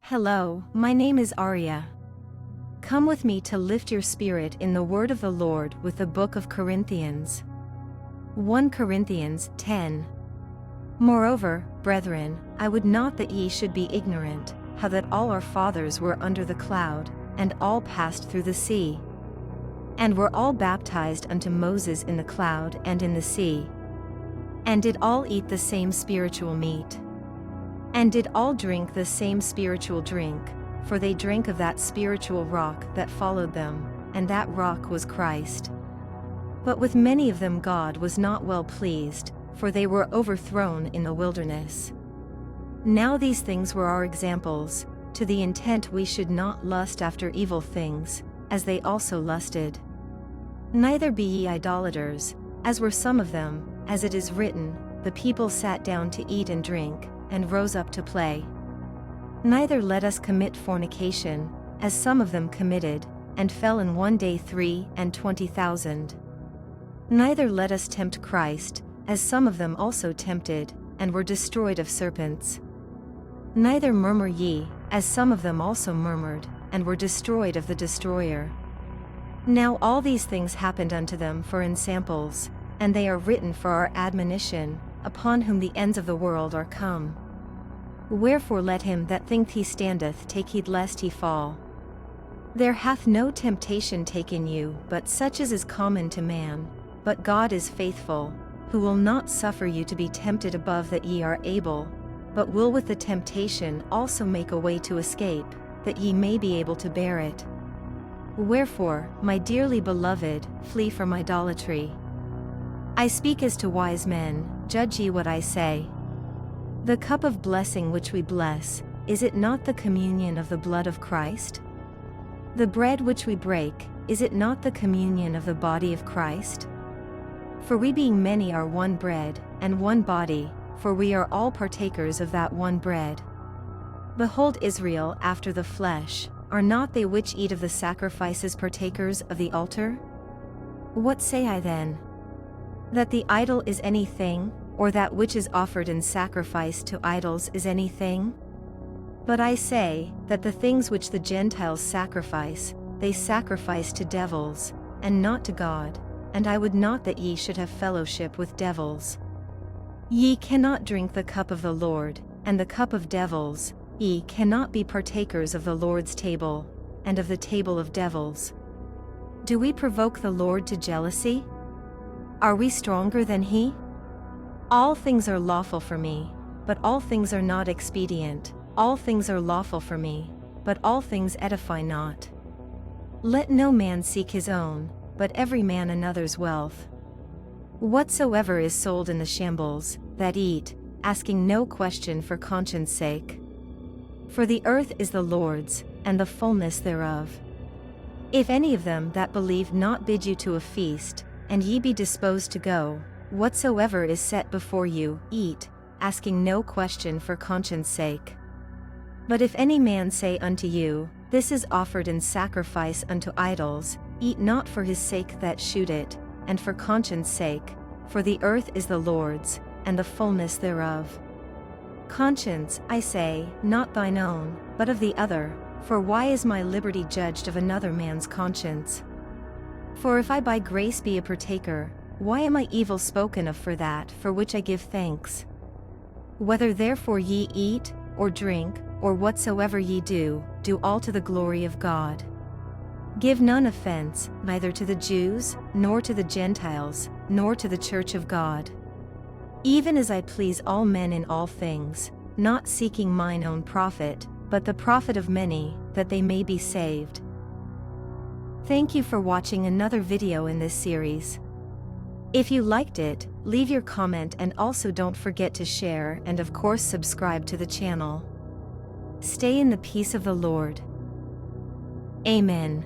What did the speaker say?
Hello, my name is Arya. Come with me to lift your spirit in the word of the Lord with the book of Corinthians. 1 Corinthians 10. Moreover, brethren, I would not that ye should be ignorant, how that all our fathers were under the cloud, and all passed through the sea. And were all baptized unto Moses in the cloud and in the sea. And did all eat the same spiritual meat. And did all drink the same spiritual drink, for they drank of that spiritual rock that followed them, and that rock was Christ. But with many of them God was not well pleased, for they were overthrown in the wilderness. Now these things were our examples, to the intent we should not lust after evil things, as they also lusted. Neither be ye idolaters, as were some of them, as it is written, the people sat down to eat and drink, and rose up to play. Neither let us commit fornication, as some of them committed, and fell in one day 23,000. Neither let us tempt Christ, as some of them also tempted, and were destroyed of serpents. Neither murmur ye, as some of them also murmured, and were destroyed of the destroyer. Now all these things happened unto them for ensamples, and they are written for our admonition, upon whom the ends of the world are come. Wherefore let him that thinketh he standeth take heed lest he fall. There hath no temptation taken you but such as is common to man, but God is faithful, who will not suffer you to be tempted above that ye are able, but will with the temptation also make a way to escape, that ye may be able to bear it. Wherefore, my dearly beloved, flee from idolatry. I speak as to wise men, judge ye what I say. The cup of blessing which we bless, is it not the communion of the blood of Christ? The bread which we break, is it not the communion of the body of Christ? For we being many are one bread, and one body, for we are all partakers of that one bread. Behold Israel after the flesh, are not they which eat of the sacrifices partakers of the altar? What say I then? That the idol is anything, or that which is offered in sacrifice to idols is anything? But I say, that the things which the Gentiles sacrifice, they sacrifice to devils, and not to God, and I would not that ye should have fellowship with devils. Ye cannot drink the cup of the Lord, and the cup of devils, ye cannot be partakers of the Lord's table, and of the table of devils. Do we provoke the Lord to jealousy? Are we stronger than he? All things are lawful for me, but all things are not expedient. All things are lawful for me, but all things edify not. Let no man seek his own, but every man another's wealth. Whatsoever is sold in the shambles, that eat, asking no question for conscience sake. For the earth is the Lord's, and the fullness thereof. If any of them that believe not bid you to a feast, and ye be disposed to go, whatsoever is set before you, eat, asking no question for conscience sake. But if any man say unto you, this is offered in sacrifice unto idols, eat not for his sake that shoot it, and for conscience sake, for the earth is the Lord's, and the fullness thereof. Conscience, I say, not thine own, but of the other, for why is my liberty judged of another man's conscience? For if I by grace be a partaker, why am I evil spoken of for that for which I give thanks? Whether therefore ye eat, or drink, or whatsoever ye do, do all to the glory of God. Give none offense, neither to the Jews, nor to the Gentiles, nor to the church of God. Even as I please all men in all things, not seeking mine own profit, but the profit of many, that they may be saved. Thank you for watching another video in this series. If you liked it, leave your comment and also don't forget to share and of course subscribe to the channel. Stay in the peace of the Lord. Amen.